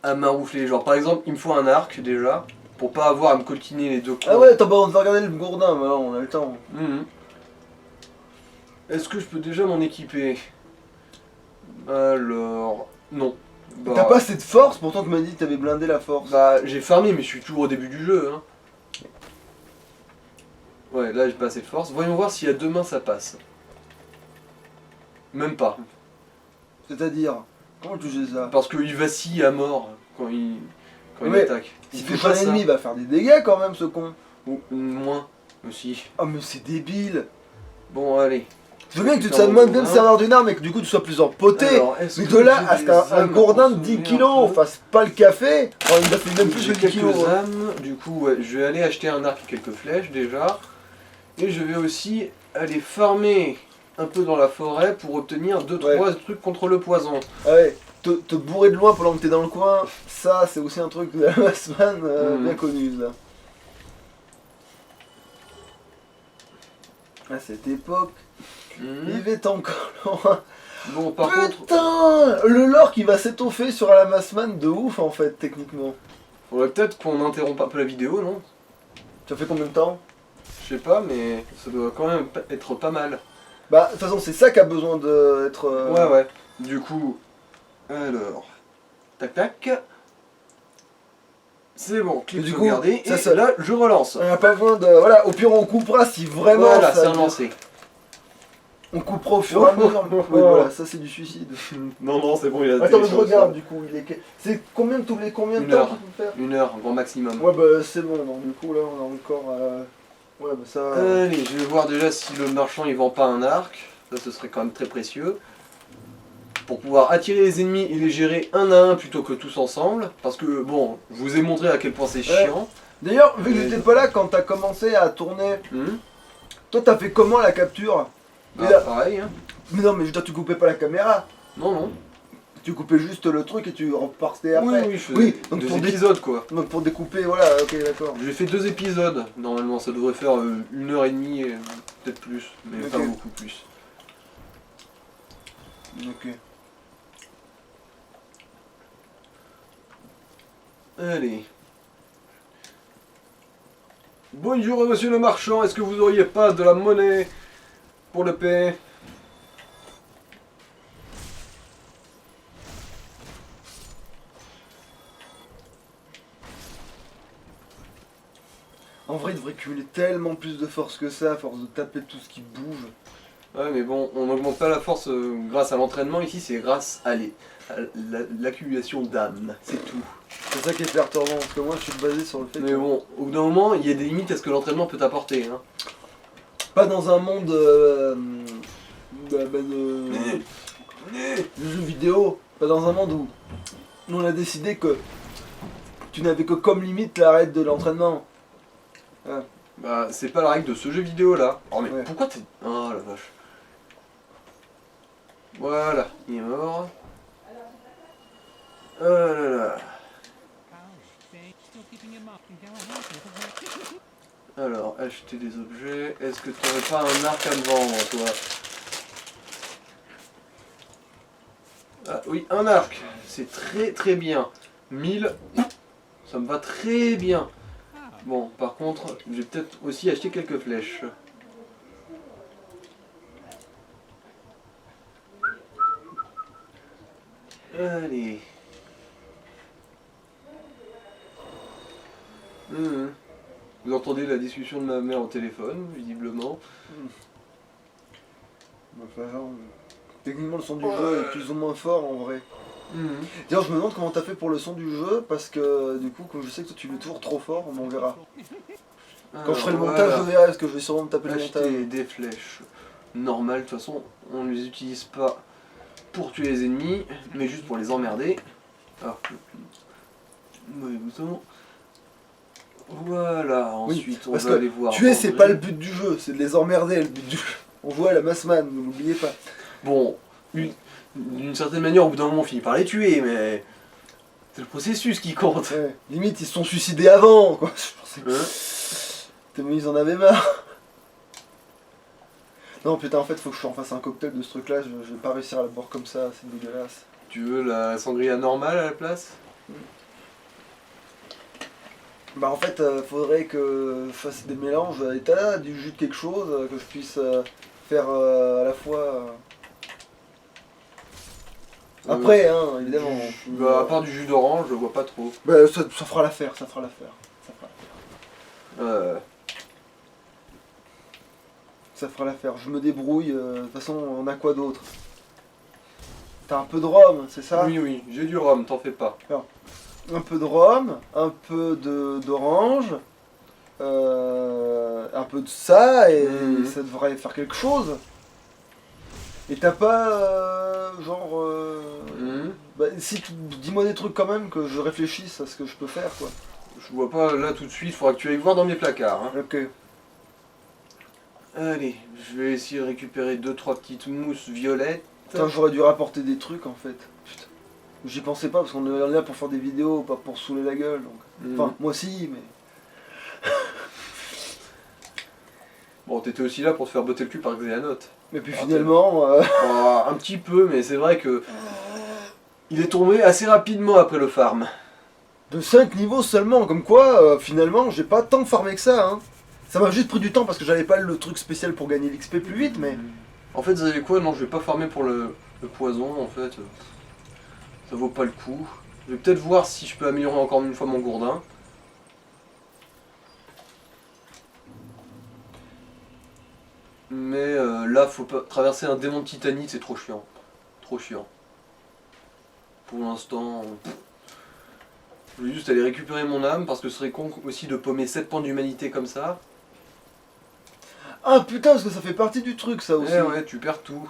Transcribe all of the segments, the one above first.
à maroufler. Genre par exemple, il me faut un arc déjà, pour pas avoir à me coltiner les deux coins. Ah ouais, on va regarder le gourdin, voilà, on a le temps. Est-ce que je peux déjà m'en équiper? Alors... Non. Bah, T'as pas assez de force, pourtant tu m'as dit que t'avais blindé la force. Bah j'ai farmé mais je suis toujours au début du jeu. Hein. Ouais, là j'ai pas assez de force. Voyons voir si à deux mains ça passe. Même pas. C'est-à-dire, comment tu sais ça? Parce qu'il vacille à mort quand il Ouais, attaque. S'il Il fait fait pas pas l'ennemi, ça. il va faire des dégâts quand même, ce con. Ou moins aussi. Oh mais c'est débile. Bon allez. Je veux bien que tu te saches moins bien de servir d'une arme et que du coup tu sois plus empoté. Alors, est-ce Mais que de là j'ai à ce des qu'un âmes gourdin de à 10 consommer kilos un peu fasse pas le café, oh, il a fait même plus J'ai de 10 quelques kilos. Hein. âmes, du coup ouais, je vais aller acheter un arc et quelques flèches déjà. Et je vais aussi aller farmer un peu dans la forêt pour obtenir 2-3 trucs contre le poison. Ah ouais, te bourrer de loin pendant que t'es dans le coin, ça c'est aussi un truc de la Massman bien connu ça. À cette époque, il est encore loin. Bon par contre, Putain, le lore qui va s'étoffer sur la Massman de ouf en fait techniquement. faudrait peut-être qu'on interrompe un peu la vidéo, non? Ça fait combien de temps? Je sais pas, mais ça doit quand même être pas mal. Bah de toute façon c'est ça qui a besoin d'être... Ouais. Du coup, alors, tac tac. C'est bon, clip Du coup, sauvegardé, et ça- là je relance. On n'a pas besoin de... Voilà, au pire on coupera si vraiment Voilà, ça... c'est relancé. On coupera au fur et à mesure. Oui voilà, ça c'est du suicide. Non, c'est bon, il a Attends, mais je téléchargé regarde du coup, il est... C'est combien tous les combien de Une temps heure. qu'il faut faire? 1 heure, grand maximum. Ouais bah c'est bon, donc du coup là on a encore... Ouais bah ça... Allez, je vais voir déjà si le marchand il vend pas un arc. Ça, ce serait quand même très précieux. Pour pouvoir attirer les ennemis et les gérer un à un plutôt que tous ensemble. Parce que, bon, je vous ai montré à quel point c'est chiant. D'ailleurs, vu que j'étais pas là quand t'as commencé à tourner, toi t'as fait comment la capture? Bah, pareil, hein. Mais non mais je veux dire, tu coupais pas la caméra. Non. Tu coupais juste le truc et tu repartais après. Oui, je faisais donc deux pour épisodes, quoi. Donc pour découper, voilà, ok d'accord. J'ai fait 2 épisodes. Normalement, ça devrait faire 1h30, peut-être plus. Mais Ok. pas beaucoup plus. Ok. Allez. Bonjour monsieur le marchand, est-ce que vous auriez pas de la monnaie pour le paix? En vrai, il devrait cumuler tellement plus de force que ça, à force de taper tout ce qui bouge. Ouais mais bon, on n'augmente pas la force grâce à l'entraînement, ici c'est grâce à l'accumulation d'âme, c'est tout. C'est ça qui est perturbant, parce que moi je suis basé sur le fait Mais que... bon, au bout d'un moment, il y a des limites à ce que l'entraînement peut apporter. Hein. Pas dans un monde de jeux vidéo, pas dans un monde où on a décidé que tu n'avais que comme limite l'arrêt de l'entraînement. Bah, c'est pas la règle de ce jeu vidéo là. Oh mais Ouais. pourquoi t'es... Oh la vache. Voilà, il est mort. Oh là là. Alors, acheter des objets. Est-ce que tu n'aurais pas un arc à me vendre, toi? Ah oui, un arc. C'est très bien. 1000, ça me va très bien. Bon, par contre, je vais peut-être aussi acheter quelques flèches. Allez. Vous entendez la discussion de ma mère au téléphone, visiblement. Techniquement, le son du jeu est plus ou moins fort en vrai. D'ailleurs, je me demande comment t'as fait pour le son du jeu, parce que du coup, comme je sais que toi tu l'es toujours trop fort, on verra. Quand je ferai le montage, je verrai, parce que je vais sûrement me taper le montage. Acheter des flèches normales, de toute façon, on ne les utilise pas pour tuer les ennemis, mais juste pour les emmerder. Alors, mauvais bouton. Voilà, ensuite on parce va que aller voir. tuer, c'est André. pas le but du jeu, c'est de les emmerder le but du jeu. On voit la Massman, ne l'oubliez pas. Bon, d'une certaine manière, au bout d'un moment, on finit par les tuer, mais c'est le processus qui compte. Ouais. Limite, ils se sont suicidés avant, quoi. Je pensais que... Tellement ils en avaient marre. Non, putain, en fait, faut que je fasse un cocktail de ce truc-là, je vais pas réussir à la boire comme ça, c'est dégueulasse. Tu veux la sangria normale à la place? Bah en fait, faudrait que je fasse des mélanges à l'état, du jus de quelque chose, que je puisse faire à la fois... Après, hein, évidemment. Bah, à part du jus d'orange, je vois pas trop. Bah, ça fera l'affaire, ça fera l'affaire. Euh, Ça fera l'affaire. Je me débrouille. De toute façon, on a quoi d'autre? T'as un peu de rhum, c'est ça? oui, j'ai du rhum, t'en fais pas. Un peu de rhum, un peu d'orange, un peu de ça, et ça devrait faire quelque chose. Et t'as pas, bah, si, dis-moi des trucs quand même, que je réfléchisse à ce que je peux faire, quoi. Je vois pas là tout de suite, faudra que tu ailles voir dans mes placards. Hein. Ok. Allez, je vais essayer de récupérer 2-3 petites mousses violettes. Putain, j'aurais dû rapporter des trucs, en fait. Putain. J'y pensais pas, parce qu'on est là pour faire des vidéos, pas pour saouler la gueule, donc... Enfin, moi aussi, mais... Bon, t'étais aussi là pour te faire botter le cul par Xéanote. Mais puis finalement... Oh, un petit peu, mais c'est vrai que... Il est tombé assez rapidement après le farm. De 5 niveaux seulement, comme quoi, finalement, j'ai pas tant farmé que ça, hein. Ça m'a juste pris du temps parce que j'avais pas le truc spécial pour gagner l'XP plus vite, mais... En fait, vous savez quoi? Non, je vais pas farmer pour le poison, en fait. Ça vaut pas le coup. Je vais peut-être voir si je peux améliorer encore une fois mon gourdin. Mais là, faut pas traverser un démon de titanite, c'est trop chiant. Trop chiant. Pour l'instant... Je vais juste aller récupérer mon âme, parce que ce serait con aussi de paumer 7 points d'humanité comme ça. Ah putain, parce que ça fait partie du truc, ça aussi. Ouais, tu perds tout.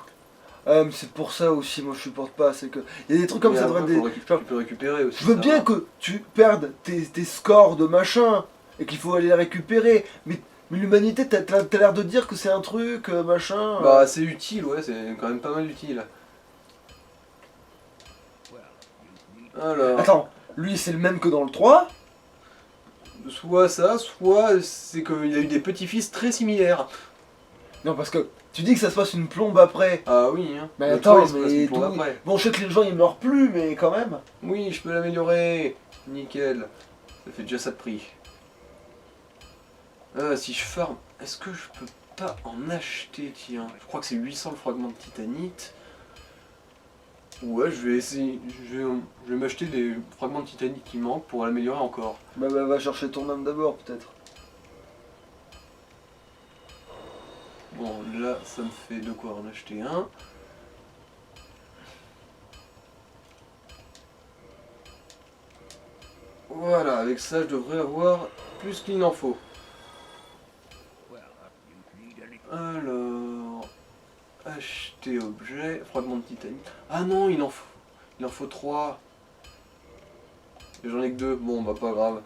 Mais c'est pour ça aussi, moi je supporte pas, c'est que... Il y a des trucs comme Mais ça, après, devrait être des... tu peux récupérer aussi. Je veux ça bien va. que tu perdes tes scores de machin, et qu'il faut aller les récupérer, mais l'humanité, t'as l'air de dire que c'est un truc, machin... Bah c'est utile, ouais, c'est quand même pas mal utile. Alors, Attends, lui c'est le même que dans le 3? soit ça, soit c'est qu'il a eu des petits-fils très similaires. Non, parce que tu dis que ça se passe une plombe après. Ah oui, hein. Mais Le attends, toit, il se passe mais une plombe après. bon, je sais que les gens ils meurent plus, mais quand même. Oui, je peux l'améliorer. Nickel. Ça fait déjà ça de prix. Si je farm, est-ce que je peux pas en acheter, tiens? Je crois que c'est 800 le fragment de titanite. Ouais, je vais essayer. Je vais m'acheter les fragments de titanite qui manquent pour l'améliorer encore. Bah va chercher ton âme d'abord, peut-être. Bon, là, ça me fait de quoi en acheter un. Voilà, avec ça, je devrais avoir plus qu'il n'en faut. Alors... Acheter objet, fragment de titanite. Ah non, il en faut 3. Et j'en ai que 2. Bon, bah pas grave.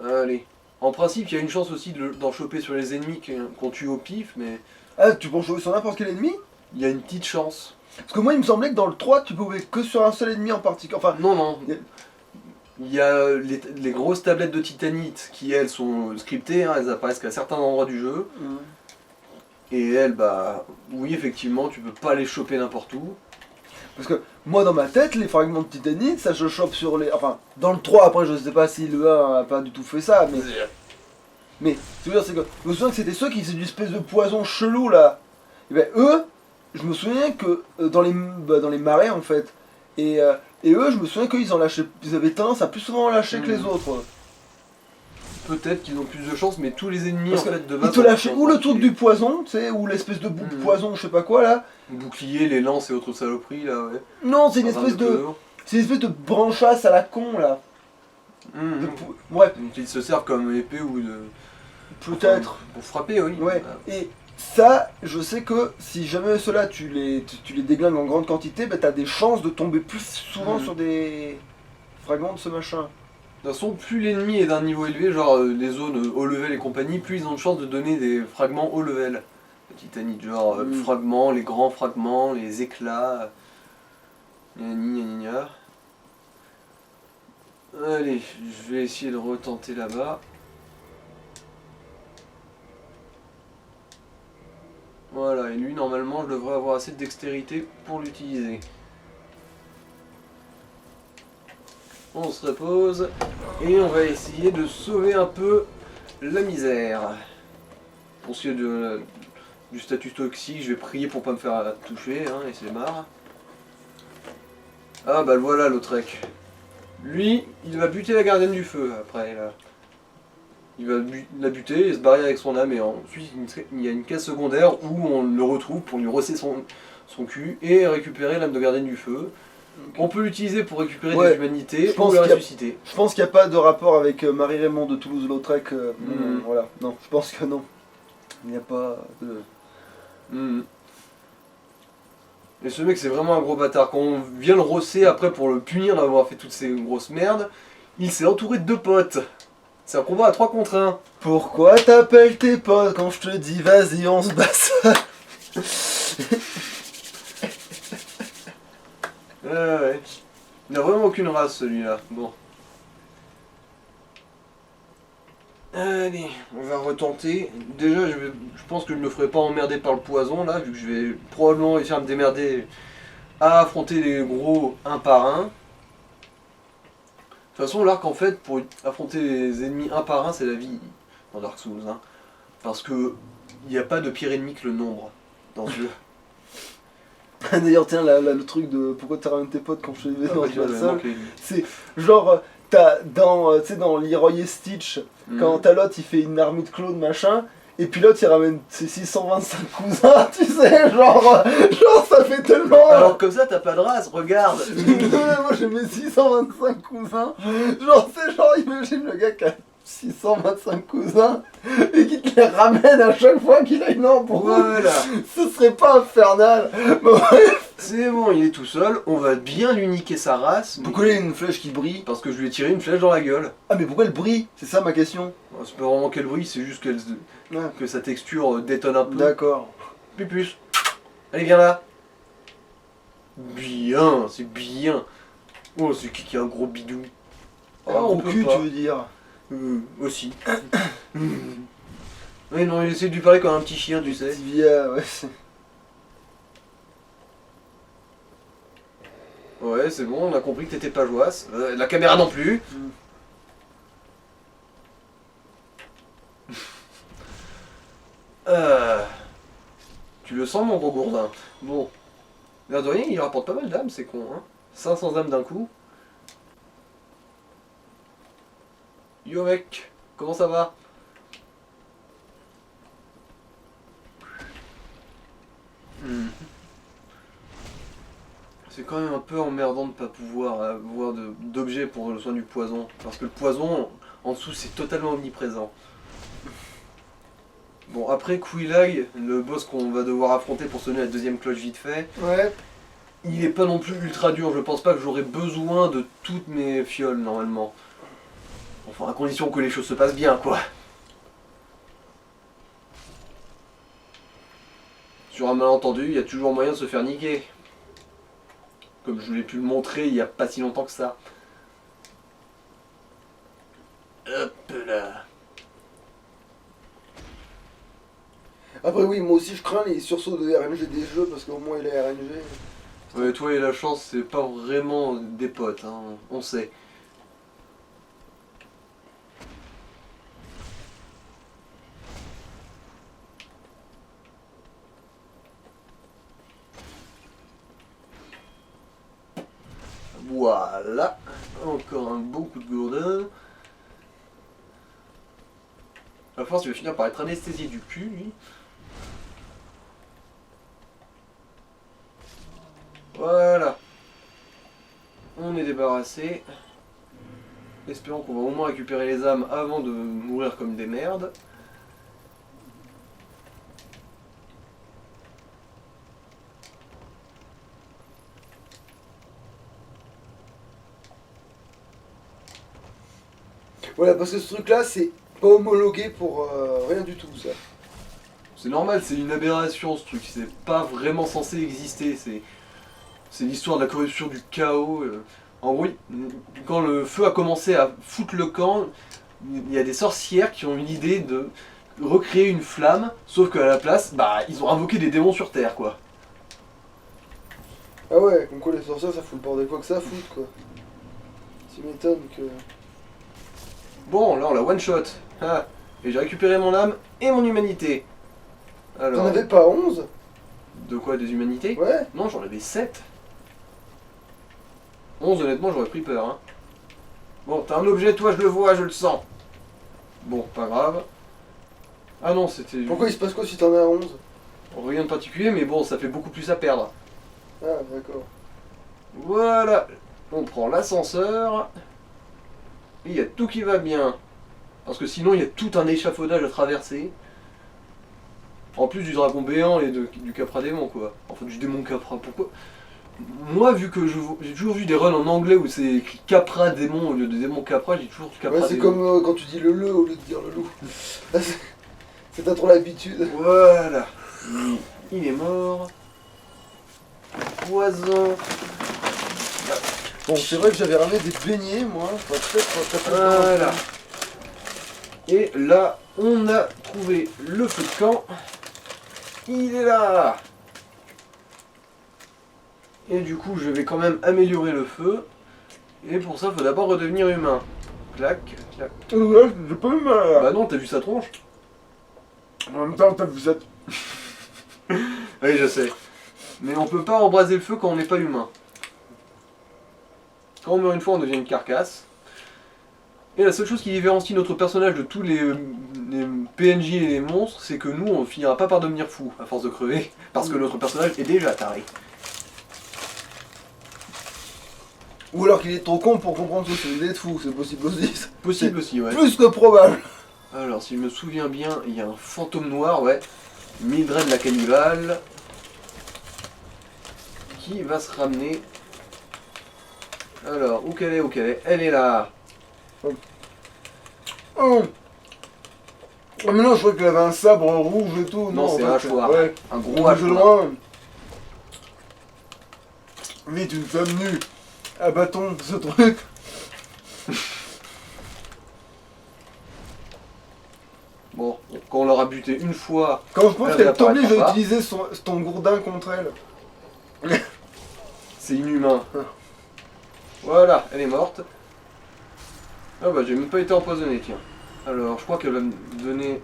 Allez. En principe, il y a une chance aussi d'en choper sur les ennemis qu'on tue au pif, mais Ah, tu peux en jouer sur n'importe quel ennemi? il y a une petite chance. Parce que moi, il me semblait que dans le 3, tu pouvais que sur un seul ennemi en particulier. Enfin, Non. Il y a les grosses tablettes de titanite qui, elles, sont scriptées, hein, elles apparaissent qu'à certains endroits du jeu. Et elles, bah, oui, effectivement, tu peux pas les choper n'importe où. parce que moi, dans ma tête, les fragments de titanite, ça je chope sur les... Enfin, dans le 3, après, je sais pas si le 1 a pas du tout fait ça, mais... Mais, ce que je veux dire, c'est que... Je me souviens que c'était ceux qui faisaient une espèce de poison chelou, là. Et ben, eux, je me souviens que dans les marais, en fait, et eux, je me souviens qu'ils en lâchaient... Ils avaient tendance à plus souvent en lâcher que les autres. Peut-être qu'ils ont plus de chance, mais tous les ennemis, Parce en que fait, de ils base... te lâchaient ou le truc du poison, tu sais, ou l'espèce de bout de poison, je sais pas quoi, là. Bouclier, les lances et autres saloperies, là, ouais. Non, c'est une Dans un espèce de... pseudo. C'est une espèce de branchasse à la con, là. Mhm. Bref, Donc ils se servent comme épée ou de... peut-être. Pour frapper, oui. Ouais, et ça, je sais que si jamais ceux-là, tu les déglingues en grande quantité, bah t'as des chances de tomber plus souvent sur des fragments de ce machin. De toute façon, plus l'ennemi est d'un niveau élevé, genre les zones haut level et compagnie, plus ils ont de chances de donner des fragments haut level. Le titanite, genre fragments, les grands fragments, les éclats. Gna gna gna. Allez, je vais essayer de retenter là-bas. Voilà, et lui, normalement, je devrais avoir assez de dextérité pour l'utiliser. on se repose et on va essayer de sauver un peu la misère. Pour ce qui est du statut toxique, je vais prier pour pas me faire toucher, hein, et c'est marre. Ah bah le voilà Lautrec. Lui, il va buter la gardienne du feu après là. Il va la buter et se barrer avec son âme, et ensuite il y a une case secondaire où on le retrouve pour lui rosser son cul et récupérer l'âme de gardienne du feu. Okay. On peut l'utiliser pour récupérer des humanités ou la ressusciter. Je pense qu'il n'y a pas de rapport avec Marie-Raymond de Toulouse-Lautrec. Voilà, non, je pense que non. Il n'y a pas de... Et ce mec c'est vraiment un gros bâtard. Quand on vient le rosser après pour le punir d'avoir fait toutes ces grosses merdes, il s'est entouré de 2 potes. C'est un combat à 3 contre 1. Pourquoi t'appelles tes potes quand je te dis vas-y on se bat ça? Ouais. Il n'a vraiment aucune race celui-là. Bon. Allez, on va retenter. Déjà, je pense que je ne me ferai pas emmerder par le poison là, vu que je vais probablement réussir à me démerder à affronter les gros un par un. De toute façon, l'arc en fait, pour affronter les ennemis un par un, c'est la vie dans Dark Souls. Hein. Parce que il n'y a pas de pire ennemi que le nombre dans ce jeu. D'ailleurs, tiens, le truc de pourquoi t'as ramène tes potes quand je suis dans le seul, c'est genre, t'as dans Leroy et Stitch, quand t'as l'autre il fait une armée de clones machin, et puis l'autre il ramène ses 625 cousins, tu sais, genre ça fait tellement... Alors comme ça t'as pas de race, regarde. Moi j'ai mes 625 cousins, genre c'est genre, imagine le gars qui a 625 cousins et qui te les ramène à chaque fois qu'il a une embrouille. Voilà. Ce serait pas infernal. C'est bon, il est tout seul, on va bien lui niquer sa race. Pourquoi il y a une flèche qui brille? Parce que je lui ai tiré une flèche dans la gueule. Ah mais pourquoi elle brille? C'est ça ma question. C'est pas vraiment qu'elle brille, c'est juste que sa texture détonne un peu. D'accord. Pupus. Allez viens là. Bien, c'est bien. Oh c'est qui a un gros bidou. Oh, un gros cul tu veux dire? Aussi. Mais non, il essaie de lui parler comme un petit chien, tu sais. Tibia, ouais. Ouais, c'est bon, on a compris que t'étais pas joasse. La caméra non plus. Tu le sens, mon gros gourdin. Bon. L'air de rien, il rapporte pas mal d'âmes, c'est con, hein. 500 âmes d'un coup. Yo mec, comment ça va? C'est quand même un peu emmerdant de ne pas pouvoir avoir d'objet pour le soin du poison. Parce que le poison, en dessous, c'est totalement omniprésent. Bon, après Quillag, le boss qu'on va devoir affronter pour sonner la deuxième cloche vite fait, ouais. Il est pas non plus ultra dur. Je pense pas que j'aurai besoin de toutes mes fioles, normalement. Enfin, à condition que les choses se passent bien, quoi. Sur un malentendu, il y a toujours moyen de se faire niquer. Comme je l'ai pu le montrer il y a pas si longtemps que ça. Hop là. Après oui, moi aussi je crains les sursauts de RNG des jeux parce qu'au moins il est RNG. Ouais, toi et la chance, c'est pas vraiment des potes, hein. On sait. Voilà, encore un bon coup de gourdin. À force, il va finir par être anesthésié du cul, lui. Voilà. On est débarrassé. Espérons qu'on va au moins récupérer les âmes avant de mourir comme des merdes. Voilà, parce que ce truc là c'est pas homologué pour rien du tout ça. C'est normal, c'est une aberration ce truc, c'est pas vraiment censé exister, c'est l'histoire de la corruption du chaos. En gros, quand le feu a commencé à foutre le camp, il y a des sorcières qui ont eu l'idée de recréer une flamme, sauf qu'à la place, bah ils ont invoqué des démons sur Terre quoi. Ah ouais, comme quoi les sorcières ça fout le bordel quoi que ça fout quoi. Tu m'étonnes que... Bon, là on l'a one shot. Ah, et j'ai récupéré mon âme et mon humanité. Alors, T'en avais pas 11? de quoi, des humanités? Ouais. Non, j'en avais 7. 11, honnêtement, j'aurais pris peur. Hein. Bon, t'as un objet, toi, je le vois, je le sens. Bon, pas grave. Ah non, c'était... Pourquoi il se passe quoi si t'en as 11? Rien de particulier, mais bon, ça fait beaucoup plus à perdre. Ah, d'accord. Voilà. On prend l'ascenseur. Et il y a tout qui va bien. Parce que sinon, il y a tout un échafaudage à traverser. En plus du dragon béant et du capra démon, quoi. Enfin, du démon capra. Pourquoi? Moi, vu que j'ai toujours vu des runs en anglais où c'est écrit capra démon au lieu de démon capra, j'ai toujours capra Ouais, c'est démon. comme quand tu dis le au lieu de dire le loup. C'est t'as trop l'habitude. Voilà. Il est mort. Poison. Bon, c'est vrai que j'avais ramené des beignets, moi. Peut-être Voilà. Et là, on a trouvé le feu de camp. Il est là. Et du coup, je vais quand même améliorer le feu. Et pour ça, il faut d'abord redevenir humain. Clac, clac. Ouais, j'ai pas eu mal. Bah non, t'as vu sa tronche? En même temps, t'as vu ça. Oui, je sais. Mais on peut pas embraser le feu quand on n'est pas humain. Quand on meurt une fois, on devient une carcasse. Et la seule chose qui différencie notre personnage de tous les PNJ et les monstres, c'est que nous, on finira pas par devenir fou à force de crever, parce que notre personnage est déjà taré. Ou alors qu'il est trop con pour comprendre que c'est d'être fou, c'est possible aussi. Possible aussi, ouais. Plus que probable. Alors, si je me souviens bien, il y a un fantôme noir, ouais. Mildred la cannibale. Qui va se ramener. Alors, où qu'elle est, où qu'elle est? Elle est là. Oh. Ah, mais non, je crois qu'elle avait un sabre rouge et tout. Non, c'est un hachoir. Ouais. Un gros Rouge hachoir. loin. Vite, une femme nue. Abattons ce truc. Bon, quand on l'aura buté une fois, Quand je pense Elle qu'elle réapparaîtra t'oblige à pas. utiliser ton gourdin contre elle. c'est inhumain. Voilà, elle est morte. Ah bah j'ai même pas été empoisonné, tiens. Alors, je crois qu'elle va me donner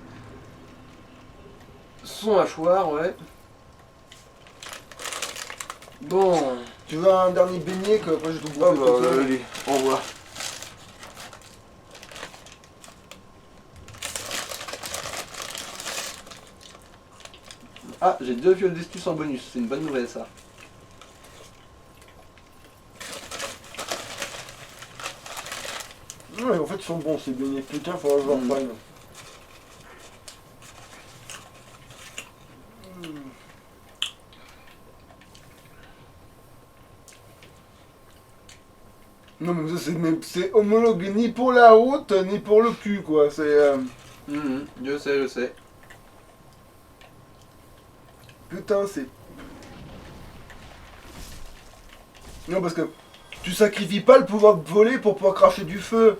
son hachoir, ouais. Bon. Tu veux un dernier beignet que après je te Ah bouffer bah tout seul. allez, au revoir. Ah, j'ai 2 fioles d'estus en bonus, c'est une bonne nouvelle ça. Ouais, en fait ils sont bons ces beignets. Putain, faudra que je leur prenne. Non mais ça c'est homologue ni pour la route ni pour le cul quoi. C'est Je sais, je sais. putain c'est. Non parce que tu sacrifies pas le pouvoir de voler pour pouvoir cracher du feu.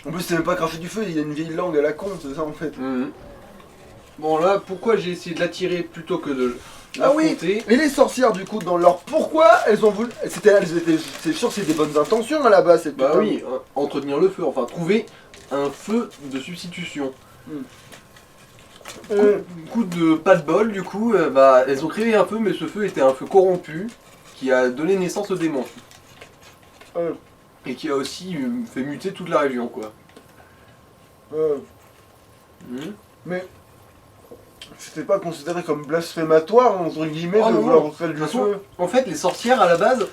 En plus c'est même pas cracher du feu, il y a une vieille langue à la con, c'est ça en fait. Bon là, pourquoi j'ai essayé de l'attirer plutôt que de Ah oui. l'affronter? Et les sorcières du coup dans leur pourquoi elles ont voulu. C'est sûr que c'est des bonnes intentions à la base. C'est Bah putain- oui, entretenir le feu, enfin trouver un feu de substitution. Coup de pas de bol du coup, bah elles ont créé un feu mais ce feu était un feu corrompu qui a donné naissance au démon. euh, Et qui a aussi fait muter toute la région quoi. euh, Mhm. mais c'était pas considéré comme blasphématoire entre guillemets Oh de non, vouloir non. faire De du toute façon, feu. en fait les sorcières à la base,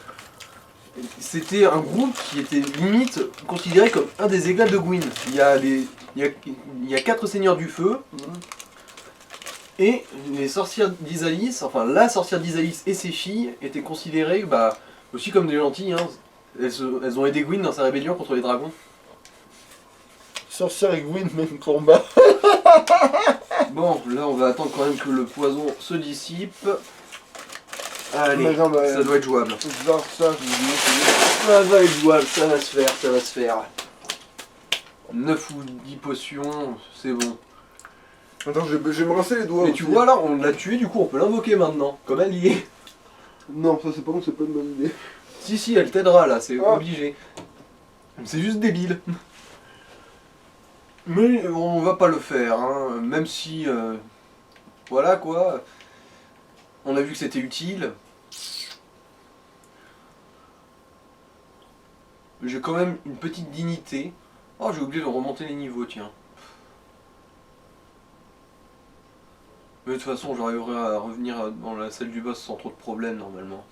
c'était un groupe qui était limite considéré comme un des éclats de Gwyn. Il y a 4 seigneurs du feu. Et les sorcières d'Isalis, enfin la sorcière d'Isalis et ses filles étaient considérées bah, aussi comme des gentilles. Hein. Elles ont aidé Gwyn dans sa rébellion contre les dragons. Sorcière et Gwyn, même combat. Bon, là on va attendre quand même que le poison se dissipe. Allez, Mais non, mais- ça doit être jouable. Genre ça, je me dis, Ça va être jouable, ça va se faire, ça va se faire. 9 ou 10 potions, c'est bon. attends, je vais me rincer les doigts. Mais aussi. tu vois là, on l'a tué, du coup on peut l'invoquer maintenant, comme elle y est. Non, ça c'est pas bon, c'est pas une bonne idée. Si, elle t'aidera là, c'est Ah. obligé. C'est juste débile. Mais on va pas le faire, hein. Même si... voilà quoi. On a vu que c'était utile. J'ai quand même une petite dignité. Oh, j'ai oublié de remonter les niveaux, tiens. Mais de toute façon, j'arriverai à revenir dans la salle du boss sans trop de problèmes, normalement.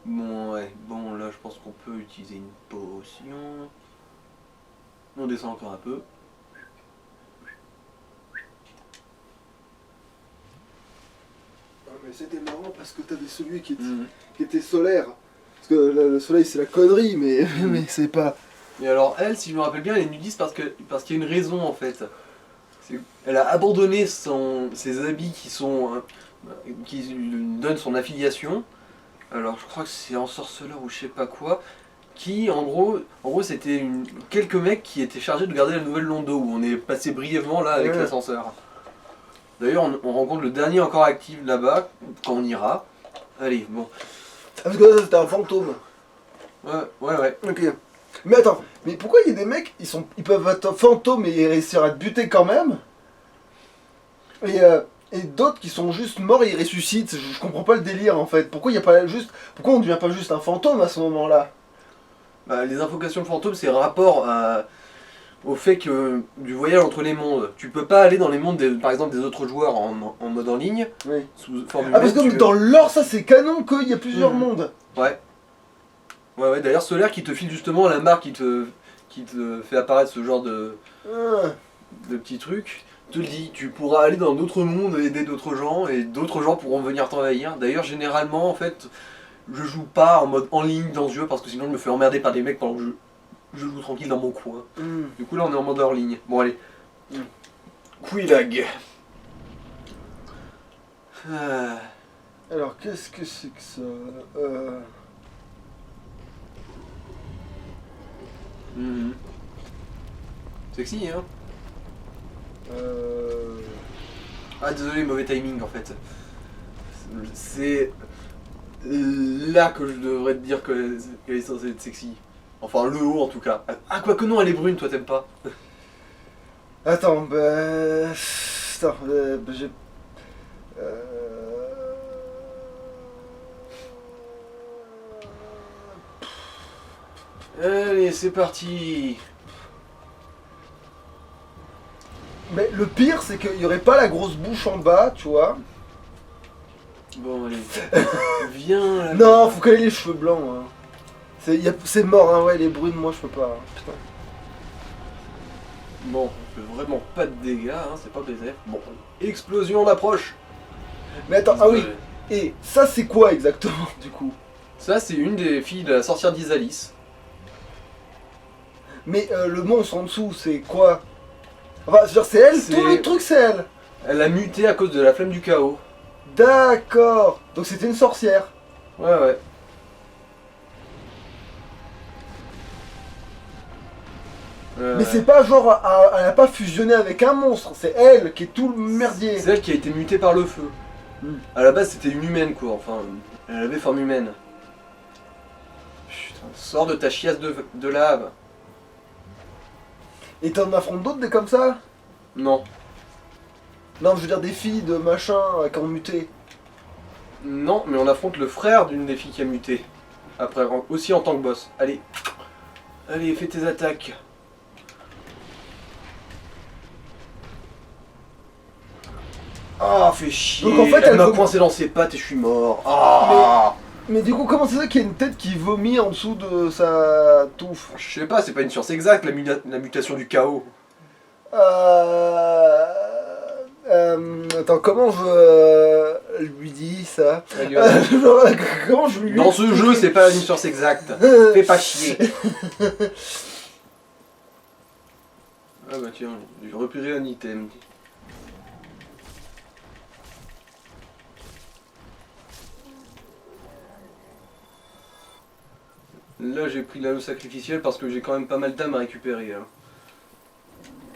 Bon, ouais. Bon, là, je pense qu'on peut utiliser une potion. On descend encore un peu. Mais c'était marrant parce que t'avais celui qui était solaire. Parce que le soleil c'est la connerie, mais c'est pas... Et alors elle, si je me rappelle bien, elle est nudiste parce qu'il y a une raison en fait. Elle a abandonné ses habits qui lui donnent son affiliation. Alors je crois que c'est en sorceleur ou je sais pas quoi. Qui en gros c'était quelques mecs qui étaient chargés de garder la nouvelle Londo où on est passé brièvement là avec l'ascenseur. D'ailleurs on rencontre le dernier encore actif là-bas quand on ira. Allez, bon. Ah, parce que là c'était un fantôme. Ouais. Ok. Mais attends, mais pourquoi il y a des mecs, ils peuvent être fantômes et réussir à te buter quand même, et d'autres qui sont juste morts et ils ressuscitent. Je comprends pas le délire en fait. Pourquoi on devient pas juste un fantôme à ce moment-là? Bah, les invocations de fantômes, c'est rapport au fait que du voyage entre les mondes. Tu peux pas aller dans les mondes, par exemple, des autres joueurs en mode en ligne. Oui. Sous forme Ah parce humaine, que dans l'or ça c'est canon qu'il y a plusieurs mondes. Ouais. Ouais, d'ailleurs Solaire qui te file justement la marque qui te fait apparaître ce genre de petits trucs, te dit tu pourras aller dans d'autres mondes et aider d'autres gens et d'autres gens pourront venir t'envahir. D'ailleurs généralement en fait je joue pas en mode en ligne dans ce jeu parce que sinon je me fais emmerder par des mecs pendant que je joue tranquille dans mon coin. Du coup là on est en mode hors ligne. Bon allez. Quillag. Alors qu'est-ce que c'est que ça Sexy hein. Ah désolé, mauvais timing en fait. C'est là que je devrais te dire qu'elle est censée être sexy. Enfin le haut en tout cas. Ah quoique non, elle est brune, toi t'aimes pas. Attends, bah... Attends, j'ai... Allez, c'est parti. Mais le pire, c'est qu'il n'y aurait pas la grosse bouche en bas, tu vois. Bon, allez. Viens là. Non, faut qu'elle ait les cheveux blancs. Hein. C'est mort, hein, ouais, les brunes, moi je peux pas. Hein. Putain. Bon, on fait vraiment pas de dégâts, hein, c'est pas BZF. Bon, explosion d'approche. Mais attends, ah oui. Et ça, c'est quoi exactement, du coup? Ça, c'est une des filles de la sorcière d'Isalis. Mais le monstre en dessous, c'est quoi? Enfin, genre, c'est elle, tout le truc, c'est elle. Elle a muté à cause de la flamme du chaos. D'accord. Donc c'était une sorcière. Ouais. Mais c'est pas genre, elle a pas fusionné avec un monstre, c'est elle qui est tout le merdier. C'est elle qui a été mutée par le feu. À la base, c'était une humaine quoi, enfin, elle avait forme humaine. Putain, sors de ta chiasse de lave. Et t'en affrontes d'autres des comme ça? Non. Non, je veux dire des filles de machin qui ont muté. Non, mais on affronte le frère d'une des filles qui a muté. Après, aussi en tant que boss. Allez. Allez, fais tes attaques. Ah, fais chier. Donc en fait, elle m'a coincé dans ses pattes et je suis mort. Ah. Mais du coup, comment c'est ça qu'il y a une tête qui vomit en dessous de sa touffe? Je sais pas, c'est pas une science exacte, la mutation du chaos. Attends, comment je lui dis ça? Comment je lui Dans ce jeu, c'est pas une science exacte. Fais pas chier. Ah bah tiens, j'ai repéré un item. Là j'ai pris l'anneau sacrificiel parce que j'ai quand même pas mal d'âmes à récupérer. Hein.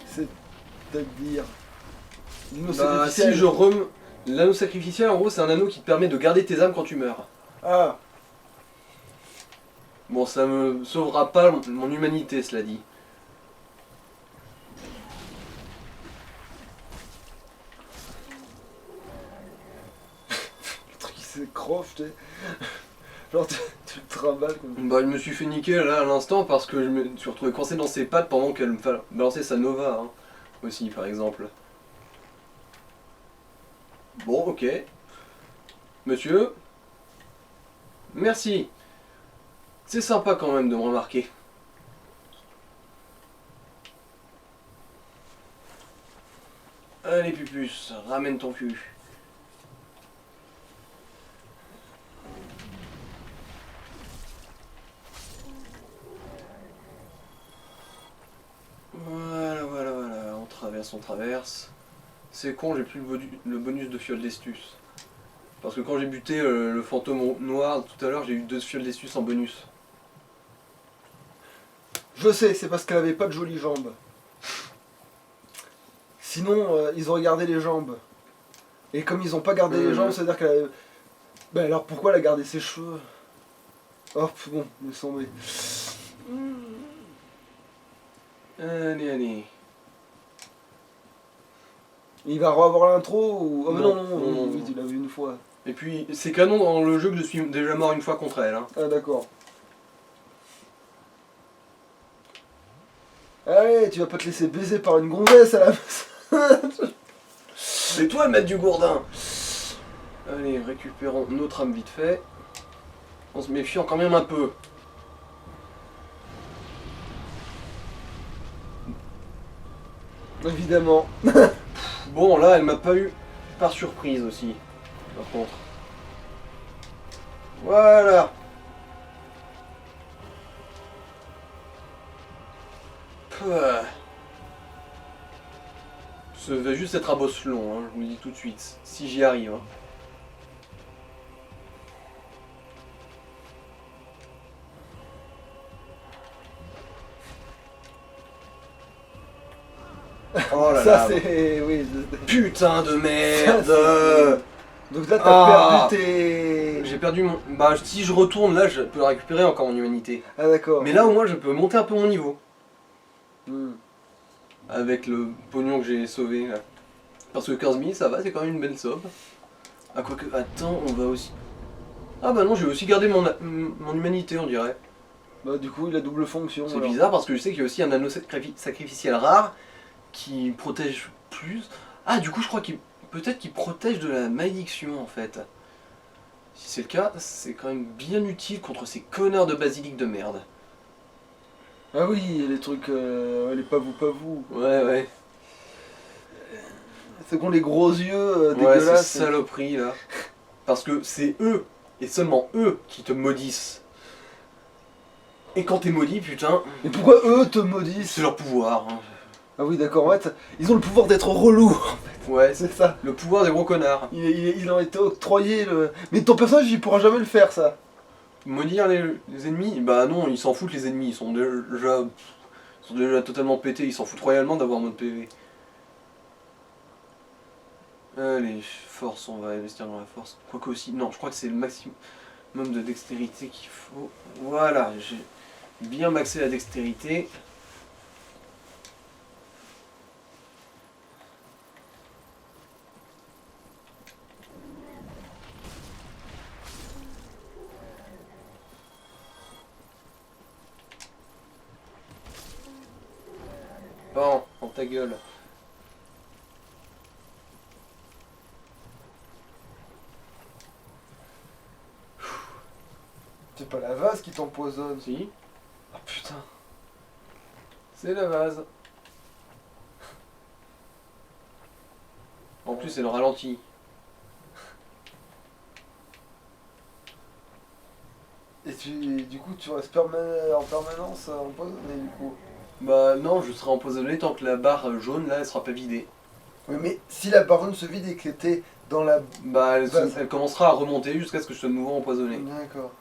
C'est-à-dire... Bah, L'anneau sacrificiel, en gros, c'est un anneau qui te permet de garder tes âmes quand tu meurs. Ah. Bon, ça me sauvera pas mon humanité, cela dit. Le truc qui s'écroche, tu sais. Genre tu le trimbales comme Bah, je me suis fait niquer là à l'instant parce que je me suis retrouvé coincé dans ses pattes pendant qu'elle me balançait sa Nova, hein, aussi, par exemple. Bon, ok. Monsieur. Merci. C'est sympa quand même de me remarquer. Allez, Pupus, ramène ton cul. Voilà, voilà, voilà. On traverse, on traverse. C'est con, j'ai plus le bonus de fiole d'estus. Parce que quand j'ai buté le fantôme noir tout à l'heure, j'ai eu 2 fioles d'estus en bonus. Je sais, c'est parce qu'elle avait pas de jolies jambes. Sinon, ils auraient gardé les jambes. Et comme ils ont pas gardé les jambes, c'est-à-dire qu'elle avait... Ben alors pourquoi elle a gardé ses cheveux? Hop, bon, laisse tomber. Allez, allez. Il va revoir l'intro ou... Oh Non, non, non. oui, tu l'as vu une fois. Et puis, c'est canon dans le jeu que je suis déjà mort une fois contre elle. Hein. Ah d'accord. Allez, tu vas pas te laisser baiser par une gonzesse à la... C'est toi le maître du gourdin. Allez, récupérons notre âme vite fait. On se méfie quand même un peu. Évidemment. Bon, là, elle m'a pas eu par surprise aussi. Par contre. Voilà. Ça va juste être un boss long, hein, je vous le dis tout de suite. Si j'y arrive. Hein. Oh là Ça là. c'est... Oui. Putain de merde. Donc là t'as perdu tes... J'ai perdu mon... Bah si je retourne là, je peux récupérer encore mon humanité. Ah d'accord. Mais là au moins je peux monter un peu mon niveau. Hmm. Avec le pognon que j'ai sauvé là. Parce que 15 000 ça va, c'est quand même une belle somme. Ah quoique, attends, on va aussi... Ah bah non, j'ai aussi gardé mon humanité on dirait. Bah du coup il a double fonction. C'est alors. bizarre parce que je sais qu'il y a aussi un anneau sacrificiel rare qui protège plus. Ah du coup je crois qu'il... Peut-être qu'il protège de la malédiction en fait. Si c'est le cas, c'est quand même bien utile contre ces connards de basilic de merde. Ah oui, les trucs... les pavou. Ouais, ouais. C'est qu'on les gros yeux Ouais, dégueulasses. ces saloperies là. Parce que c'est eux, et seulement eux, qui te maudissent. Et quand t'es maudit, putain, Et pourquoi eux te maudissent? c'est leur pouvoir. Hein. Ah oui d'accord, en fait, ils ont le pouvoir d'être relous. Ouais, C'est ça. le pouvoir des gros connards. Il a été octroyé le... Mais ton personnage il pourra jamais le faire ça. Maudire les ennemis, bah non, ils s'en foutent les ennemis, ils sont déjà totalement pétés, ils s'en foutent royalement d'avoir moins de PV. Allez, force, on va investir dans la force. Quoique aussi, non, je crois que c'est le maximum de dextérité qu'il faut. Voilà, j'ai bien maxé la dextérité. Bon, en ta gueule. C'est pas la vase qui t'empoisonne. Si, Ah putain. c'est la vase. En plus, c'est le ralenti. Et du coup tu restes en permanence empoisonné du coup. Bah non, je serai empoisonné tant que la barre jaune là, elle sera pas vidée. Oui mais si la baronne se vide et que t'es dans la... Bah Vase. elle commencera à remonter jusqu'à ce que je sois de nouveau empoisonné. D'accord.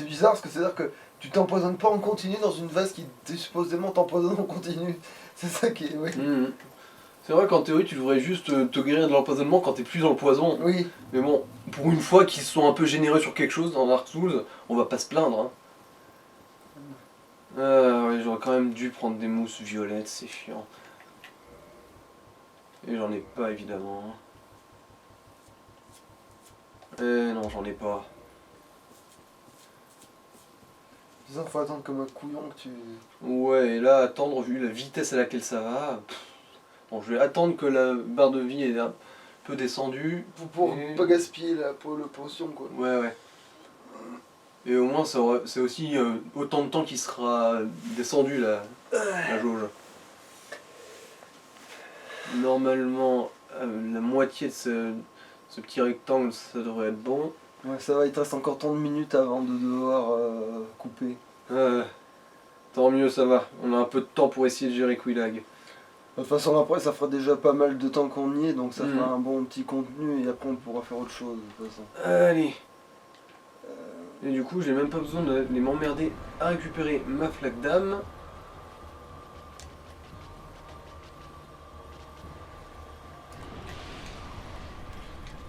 c'est bizarre parce que c'est-à-dire que tu t'empoisonnes pas en continu dans une vase qui supposément t'empoisonne en continu. C'est ça qui est... Oui. C'est vrai qu'en théorie tu devrais juste te guérir de l'empoisonnement quand t'es plus dans le poison. Oui. Mais bon, pour une fois qu'ils sont un peu généreux sur quelque chose dans Dark Souls, on va pas se plaindre. Hein. Ouais, j'aurais quand même dû prendre des mousses violettes, c'est chiant. Et j'en ai pas évidemment. Non, j'en ai pas. Disons, faut attendre comme un couillon que tu... Ouais, et là, attendre, vu la vitesse à laquelle ça va... Bon, je vais attendre que la barre de vie est un peu descendue. Pour pas gaspiller la potion, quoi. Ouais. Et au moins, c'est aussi autant de temps qu'il sera descendu, la jauge. Normalement, la moitié de ce petit rectangle, ça devrait être bon. Ouais, ça va, il te reste encore tant de minutes avant de devoir couper. Tant mieux, ça va. On a un peu de temps pour essayer de gérer Quillag. De toute façon, après, ça fera déjà pas mal de temps qu'on y est, donc ça fera un bon petit contenu, et après on pourra faire autre chose, de toute façon. Allez. Et du coup, j'ai même pas besoin d'aller m'emmerder à récupérer ma flaque d'âme.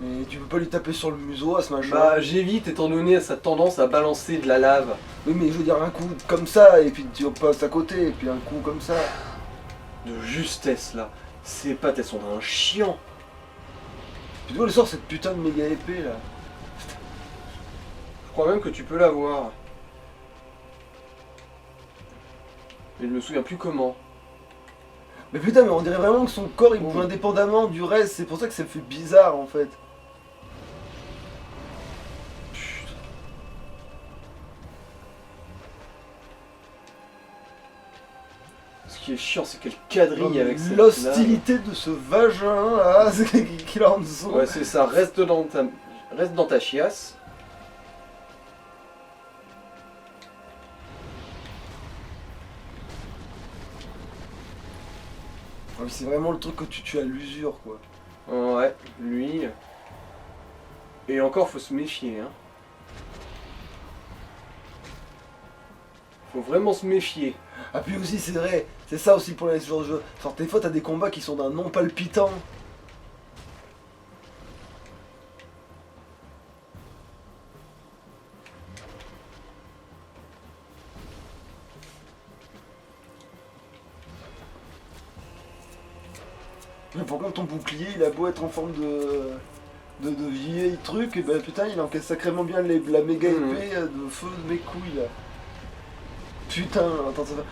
Mais tu peux pas lui taper sur le museau à ce machin. Bah, j'évite étant donné sa tendance à balancer de la lave. Oui, mais je veux dire, un coup comme ça, et puis tu passes à côté, et puis un coup comme ça. De justesse là. Ses pattes, elles sont d'un chiant. Puis d'où elle sort cette putain de méga épée là? Je crois même que tu peux l'avoir. Mais je me souviens plus comment. Mais putain, mais on dirait vraiment que son corps il bouge indépendamment du reste, c'est pour ça que ça fait bizarre en fait. Putain. Ce qui est chiant, c'est qu'elle quadrille avec cette l'hostilité de ce vagin là, qu'il a en dessous. Ouais, c'est ça, reste dans ta chiasse. C'est vraiment le truc que tu tues à l'usure quoi. Ouais, lui. Et encore, faut se méfier. Hein. Faut vraiment se méfier. Ah puis aussi c'est vrai, c'est ça aussi pour les ce genre de jeu. Genre des fois t'as des combats qui sont d'un non palpitant. Mais par contre ton bouclier il a beau être en forme de vieil truc, et ben putain il encaisse sacrément bien la méga épée de feu de mes couilles là. Putain, attends ça va.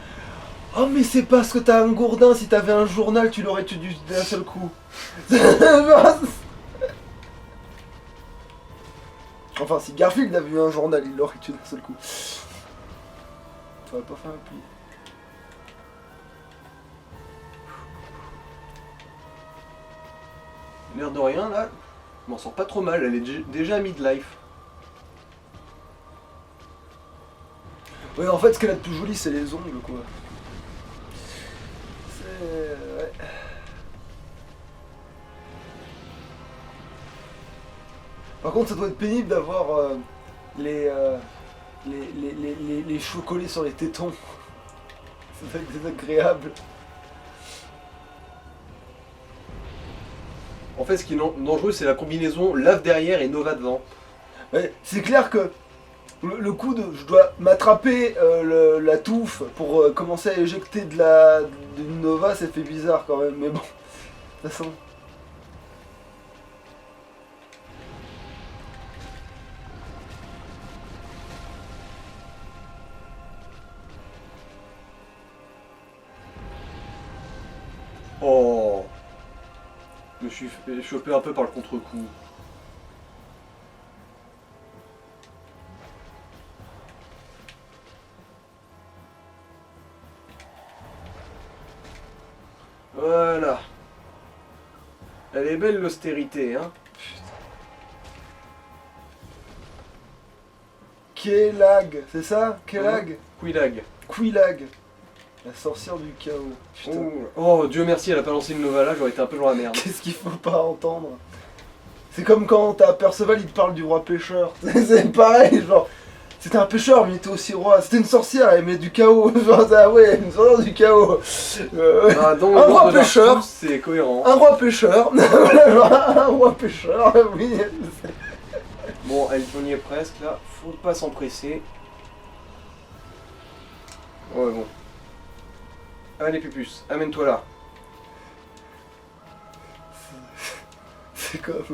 Oh mais c'est parce que t'as un gourdin, si t'avais un journal tu l'aurais tué d'un seul coup. Enfin si Garfield avait eu un journal il l'aurait tué d'un seul coup. Ça va pas faire un pli. L'air de rien là, je m'en sors pas trop mal, elle est déjà midlife. Ouais en fait ce qu'elle a de plus joli c'est les ongles quoi. C'est... ouais. Par contre ça doit être pénible d'avoir les cheveux collés sur les tétons. Ça doit être désagréable. En fait, ce qui est dangereux, c'est la combinaison lave derrière et Nova devant. Ouais, c'est clair que le coup de je dois m'attraper la touffe pour commencer à éjecter d'une Nova, ça fait bizarre quand même, mais bon, de toute façon. Oh, je me suis fait choper un peu par le contre-coup. Voilà. Elle est belle l'austérité, hein. Quillag, c'est ça? Quillag? Quillag. Quillag. La sorcière du chaos. Putain. Oh, Dieu merci, elle a pas lancé une Nova là, j'aurais été un peu dans la merde. Qu'est-ce qu'il faut pas entendre? C'est comme quand t'as Perceval, il te parle du roi pêcheur. C'est pareil, genre. C'était un pêcheur, mais il était aussi roi. C'était une sorcière, elle met du chaos. Genre, ah ouais, une sorcière du chaos. Ouais. Ah, dans Un le roi monde de pêcheur. Narcus, c'est cohérent. Un roi pêcheur. Voilà, genre, un roi pêcheur, oui. Bon, allez, on y est presque là. Faut pas s'empresser. Ouais, bon. Allez, Pupus, amène-toi là. C'est comme...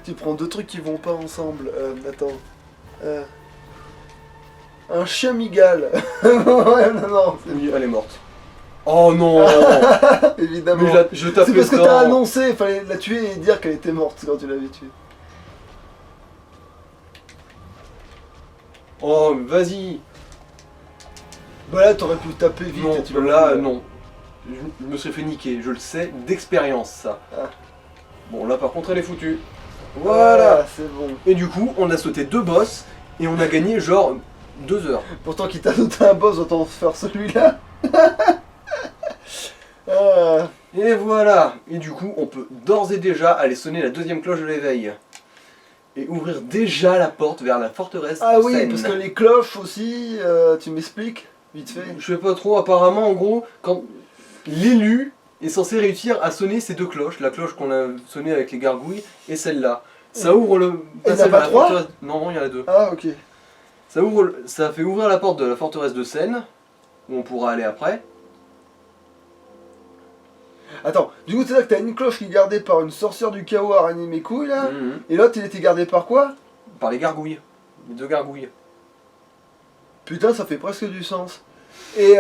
tu prends deux trucs qui vont pas ensemble. Attends. Un chien migale. Ouais, non, Oui, elle est morte. Oh non. évidemment. Mais je tapais C'est parce que dedans. t'as annoncé, il fallait la tuer et dire qu'elle était morte quand tu l'avais tuée. Oh, vas-y. Bah là, t'aurais pu taper vite Non, et tu l'aurais là, vu. non. Je me serais fait niquer, je le sais, d'expérience, ça. Ah. Bon, là, par contre, elle est foutue. Voilà. Ah, c'est bon. Et du coup, on a sauté 2 boss, et on a gagné, genre, 2 heures. Pourtant, qu'il t'a noté un boss, autant faire celui-là. Ah. Et voilà. Et du coup, on peut d'ores et déjà aller sonner la 2e cloche de l'éveil. Et ouvrir déjà la porte vers la forteresse Ah de oui, Sen. parce que les cloches aussi, tu m'expliques vite fait. Je sais pas trop, apparemment, en gros, quand l'élu est censé réussir à sonner ces 2 cloches, la cloche qu'on a sonnée avec les gargouilles et celle-là. Ça ouvre le... Et il y en a passage pas vers la 3 forteresse- Non, il y en a 2. Ah ok. Ça fait ouvrir la porte de la forteresse de Sen, où on pourra aller après. Attends, du coup, c'est là que t'as une cloche qui est gardée par une sorcière du chaos à ranimer mes couilles là. Mhm. Et l'autre, il était gardé par quoi? Par les gargouilles. Les 2 gargouilles. Putain, ça fait presque du sens. Et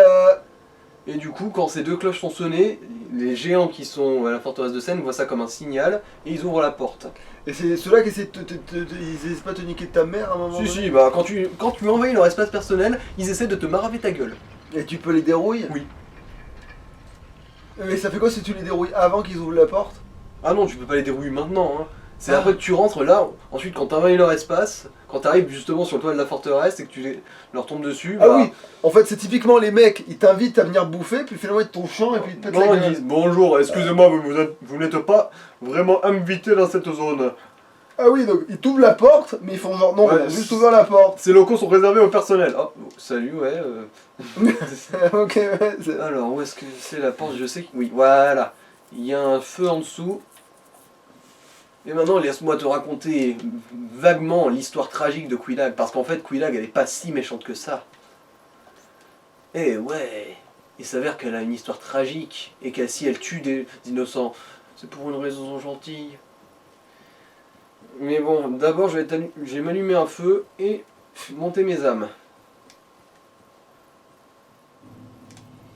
Et du coup, quand ces 2 cloches sont sonnées, les géants qui sont à la forteresse de Sen voient ça comme un signal, et ils ouvrent la porte. et c'est ceux-là qui essaient ils essaient pas de te niquer de ta mère à un moment Si, donné. si, bah quand tu envahis leur espace personnel, ils essaient de te maraver ta gueule. Et tu peux les dérouiller? Oui. Mais ça fait quoi si tu les dérouilles avant qu'ils ouvrent la porte? Ah non, tu peux pas les dérouiller maintenant, hein. C'est Ah. après que tu rentres là, ensuite quand t'envahis leur espace, quand t'arrives justement sur le toit de la forteresse et que leur tombes dessus, Ah bah, oui, en fait c'est typiquement les mecs, ils t'invitent à venir bouffer, puis finalement ils te trouvent chiant et puis ils te pètent non, la ils gueule. disent bonjour, excusez-moi, vous n'êtes pas vraiment invité dans cette zone. Ah oui, donc ils t'ouvrent la porte, mais ils font genre non, Ouais, on a juste ouvert la porte. Ces locaux sont réservés au personnel. Oh, salut, ouais. Ok, ouais, c'est... Alors, où est-ce que c'est la porte? Je sais que... Oui, voilà. Il y a un feu en dessous. Et maintenant, laisse-moi te raconter vaguement l'histoire tragique de Quelaag. Parce qu'en fait, Quelaag, elle est pas si méchante que ça. Eh ouais, il s'avère qu'elle a une histoire tragique. Et que si elle tue des innocents, c'est pour une raison gentille. Mais bon, d'abord, je vais m'allumer un feu et monter mes âmes.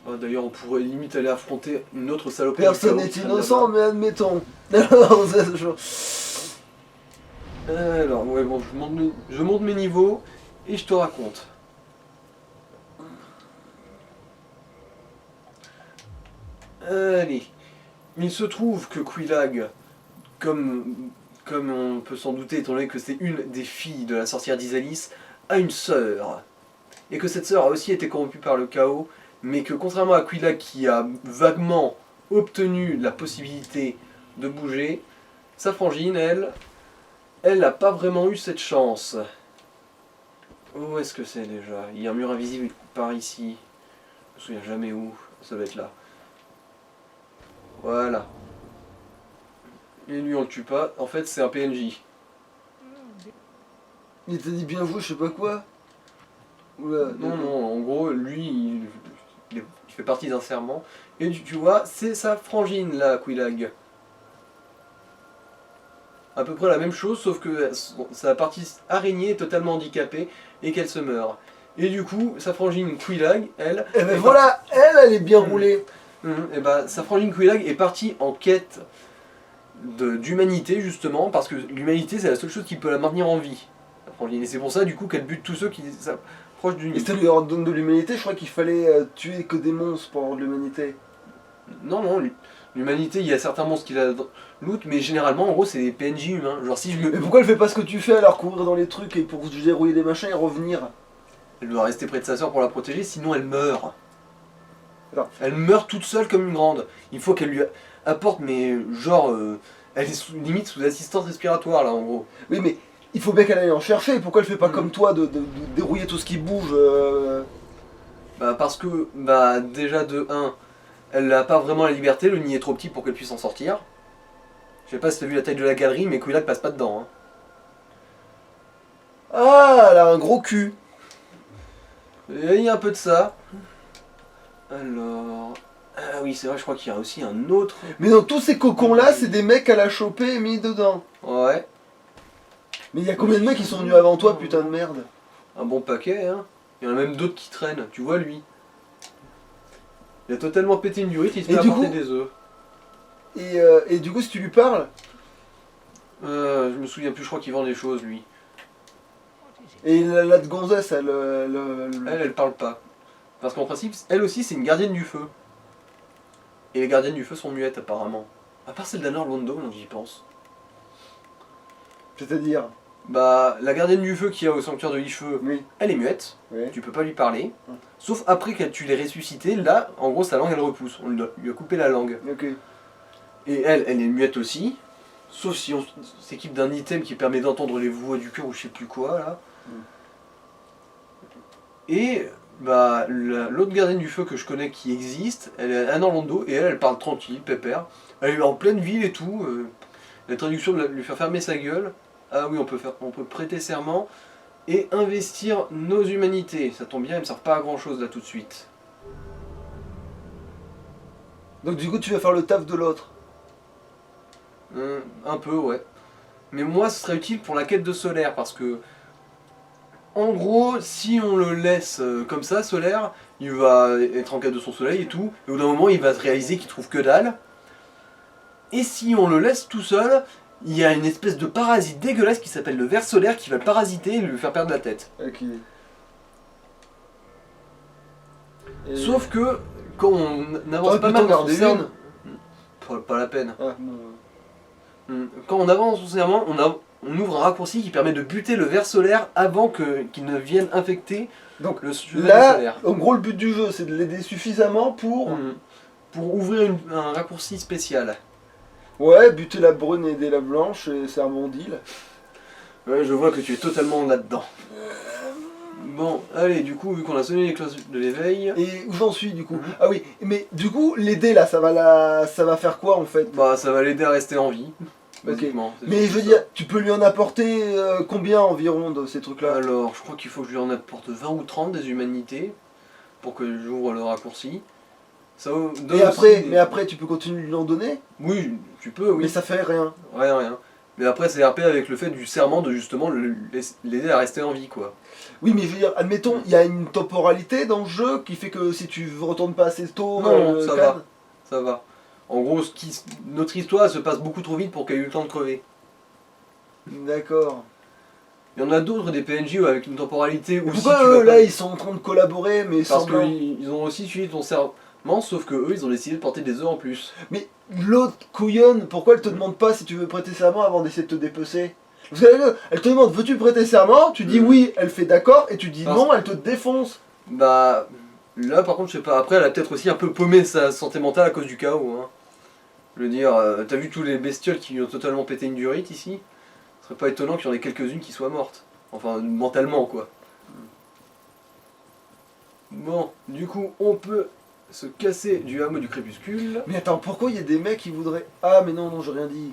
Ah, d'ailleurs, on pourrait limite aller affronter une autre saloperie. Personne n'est innocent, mais admettons. Alors, c'est genre... Alors, ouais, bon, je monte mes niveaux et je te raconte. Allez. Il se trouve que Quelaag, comme on peut s'en douter, étant donné que c'est une des filles de la sorcière d'Isalis, a une sœur. Et que cette sœur a aussi été corrompue par le chaos, mais que contrairement à Quelaag qui a vaguement obtenu la possibilité de bouger, sa frangine, elle n'a pas vraiment eu cette chance. Où est-ce que c'est déjà? Il y a un mur invisible par ici. Je me souviens jamais où. Ça doit être là. Voilà. Et lui on le tue pas. En fait c'est un PNJ. Il t'a dit bien joué, je sais pas quoi. Oula, Non, non, en gros, lui, il fait partie d'un serment. Et tu vois, c'est sa frangine là, Quelaag. À peu près la même chose, sauf que sa partie araignée est totalement handicapée et qu'elle se meurt. Et du coup, sa frangine Quelaag, elle... Et ben voilà, elle est bien roulée. Et bah, sa frangine Quelaag est partie en quête d'humanité, justement, parce que l'humanité, c'est la seule chose qui peut la maintenir en vie. La frangine. Et c'est pour ça, du coup, qu'elle bute tous ceux qui s'approchent d'une... Et si ça lui donne de l'humanité, je crois qu'il fallait tuer que des monstres pour avoir de l'humanité. Non, non, l'humanité, il y a certains monstres qui la lootent, mais généralement, en gros, c'est des PNJ humains. Genre, si je me... Mais pourquoi elle fait pas ce que tu fais alors, courir dans les trucs et pour dérouiller des machins et revenir? Elle doit rester près de sa soeur pour la protéger, sinon elle meurt. Alors. Elle meurt toute seule comme une grande. Il faut qu'elle lui apporte, mais genre, elle est limite sous assistance respiratoire là en gros. Oui, mais il faut bien qu'elle aille en chercher. Pourquoi elle fait pas comme toi de dérouiller tout ce qui bouge Bah parce que, bah déjà de 1, elle n'a pas vraiment la liberté, le nid est trop petit pour qu'elle puisse en sortir. Je sais pas si t'as vu la taille de la galerie, mais Quilac passe pas dedans. Hein. Ah, elle a un gros cul. Et il y a un peu de ça. Alors... Ah oui, c'est vrai, je crois qu'il y a aussi un autre... Mais dans tous ces cocons-là, c'est des mecs qu'elle a chopé et mis dedans. Ouais. Mais il y a combien de mecs qui sont venus avant toi, putain de merde? Un bon paquet, hein. Il y en a même d'autres qui traînent, tu vois lui. Il a totalement pété une durite, il se met à porter des œufs. Et du coup, si tu lui parles... Je me souviens plus, je crois qu'il vend des choses, lui. Et la gonzesse, Elle parle pas. Parce qu'en principe, elle aussi, c'est une gardienne du feu. Et les gardiennes du feu sont muettes, apparemment. À part celle d'Anor Londo, donc j'y pense. C'est-à-dire? Bah, la gardienne du feu qu'il y a au sanctuaire de Lichefeu, Oui. elle est muette. Oui. Tu peux pas lui parler. Sauf après que tu l'aies ressuscité, là, en gros, sa langue, elle repousse. On lui a coupé la langue. Ok. Et elle est muette aussi. Sauf si on s'équipe d'un item qui permet d'entendre les voix du cœur ou je sais plus quoi, là. Et bah, l'autre gardienne du feu que je connais qui existe, elle est à Orlando et elle parle tranquille, pépère. Elle est en pleine ville et tout. La traduction de lui faire fermer sa gueule. Ah oui, on peut prêter serment et investir nos humanités. Ça tombe bien, elles ne servent pas à grand chose là tout de suite. Donc du coup, tu vas faire le taf de l'autre. Un peu, ouais. Mais moi, ce serait utile pour la quête de Solaire parce que en gros, si on le laisse comme ça, Solaire, il va être en quête de son soleil et tout, et au bout d'un moment, il va se réaliser qu'il trouve que dalle. Et si on le laisse tout seul, il y a une espèce de parasite dégueulasse qui s'appelle le ver solaire qui va le parasiter et lui faire perdre la tête. Ok. Et... Sauf que, quand on avance pas mal dans son serment... Pas la peine. Ah, bon. Quand on avance dans son serment, on ouvre un raccourci qui permet de buter le ver solaire avant qu'il ne vienne infecter donc, le là, solaire. En gros, le but du jeu, c'est de l'aider suffisamment pour ouvrir un raccourci spécial. Ouais, buter la brune et aider la blanche, c'est un bon deal. Ouais, je vois que tu es totalement là-dedans. Bon, allez, du coup, vu qu'on a sonné les cloches de l'éveil... Et où j'en suis, du coup? Ah oui, mais du coup, l'aider, là, ça va faire quoi, en fait? Bah, ça va l'aider à rester en vie, basiquement. Okay. Mais je veux dire, tu peux lui en apporter combien environ de ces trucs-là? Alors, je crois qu'il faut que je lui en apporte 20 ou 30 des humanités, pour que j'ouvre le raccourci. Ça mais après, tu peux continuer de lui en donner? Oui, tu peux, oui. Mais ça fait rien. Rien. Mais après, c'est RP avec le fait du serment de justement l'aider à rester en vie, quoi. Oui, mais je veux dire, admettons, il y a une temporalité dans le jeu qui fait que si tu retournes pas assez tôt... Non, ça va. En gros, notre histoire se passe beaucoup trop vite pour qu'elle ait eu le temps de crever. D'accord. Il y en a d'autres, des PNJ avec une temporalité où pourquoi eux, là, ils sont en train de collaborer, mais parce qu'ils ont aussi suivi ton serment, sauf que eux, ils ont décidé de porter des œufs en plus. Mais l'autre couillonne, pourquoi elle te demande pas si tu veux prêter serment avant d'essayer de te dépecer? Parce qu'elle te demande, veux-tu prêter serment? Tu dis oui, elle fait d'accord, et tu dis non, elle te défonce. Bah, là par contre, je sais pas, après elle a peut-être aussi un peu paumé sa santé mentale à cause du chaos. Hein. Je veux dire, t'as vu tous les bestioles qui lui ont totalement pété une durite ici? Ce serait pas étonnant qu'il y en ait quelques-unes qui soient mortes. Enfin, mentalement quoi. Bon, du coup, on peut se casser du hameau du crépuscule. Mais attends, pourquoi il y a des mecs qui voudraient... Ah mais non, j'ai rien dit.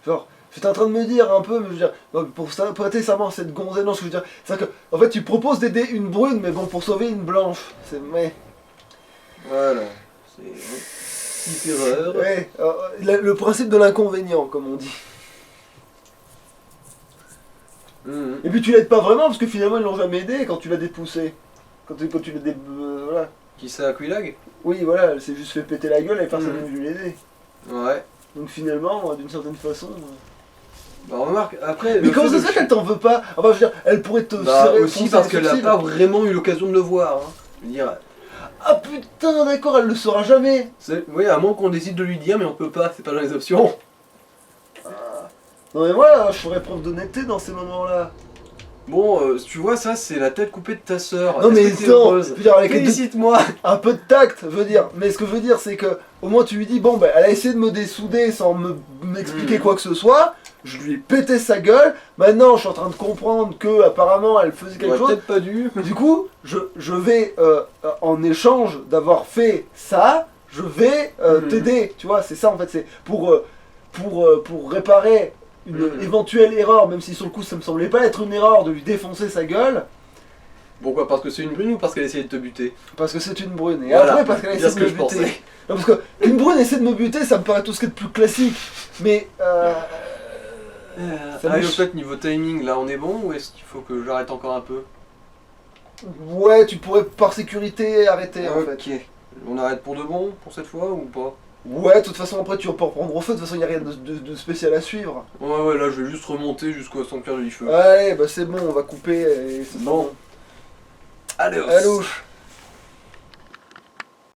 Genre, j'étais en train de me dire un peu, mais je veux dire, pour prêter serment à cette gonzesse, non, ce que je veux dire, c'est que, en fait, tu proposes d'aider une brune, mais bon, pour sauver une blanche, c'est... Mais... Voilà, c'est... petite erreur. Ouais, le principe de l'inconvénient, comme on dit. Et puis tu l'aides pas vraiment, parce que finalement, ils l'ont jamais aidé quand tu l'as dépoussé. Quand tu l'as voilà. Qui ça, Quilag? Oui, voilà, elle s'est juste fait péter la gueule et personne n'a voulu l'aider. Ouais. Donc finalement, d'une certaine façon... Bah remarque, après... Mais comment c'est ça qu'elle t'en veut pas? Enfin, je veux dire, elle pourrait te serrer aussi parce qu'elle a pas vraiment eu l'occasion de le voir. Hein. Je veux dire... Ah putain, d'accord, elle le saura jamais. Oui, à moins qu'on décide de lui dire, mais on peut pas, c'est pas dans les options. Non mais voilà, je ferais preuve d'honnêteté dans ces moments-là. Bon, tu vois, ça, c'est la tête coupée de ta sœur. Non mais Est-ce que t'es non, heureuse je veux dire, avec Félicite-moi. un peu de tact, veut dire. Mais ce que je veux dire, c'est que au moins tu lui dis, bon, ben, elle a essayé de me dessouder sans m'expliquer quoi que ce soit. Je lui ai pété sa gueule. Maintenant, je suis en train de comprendre que apparemment, elle faisait quelque chose. Peut-être pas dû. Du coup, je vais, en échange d'avoir fait ça, je vais t'aider. Tu vois, c'est ça en fait. C'est pour réparer une éventuelle erreur, même si sur le coup ça me semblait pas être une erreur de lui défoncer sa gueule. Pourquoi? Parce que c'est une brune ou parce qu'elle essayait de te buter? Parce que c'est une brune. Et Voilà, après, parce qu'elle bien essaie ce de que me je buter. pensais. Non, parce qu'une brune essaie de me buter, ça me paraît tout ce qui est de plus classique. Mais. Ça Ah, et me au ch- fait, niveau timing, là, on est bon ou est-ce qu'il faut que j'arrête encore un peu? Ouais, tu pourrais par sécurité arrêter en fait. Ok. On arrête pour de bon, pour cette fois, ou pas? Ouais, de toute façon, après tu vas pas reprendre au feu, de toute façon, il a rien de spécial à suivre. Ouais, là, je vais juste remonter jusqu'au sanctuaire du feu. Allez, bah c'est bon, on va couper et c'est Bon. bon. Allez, Alouche.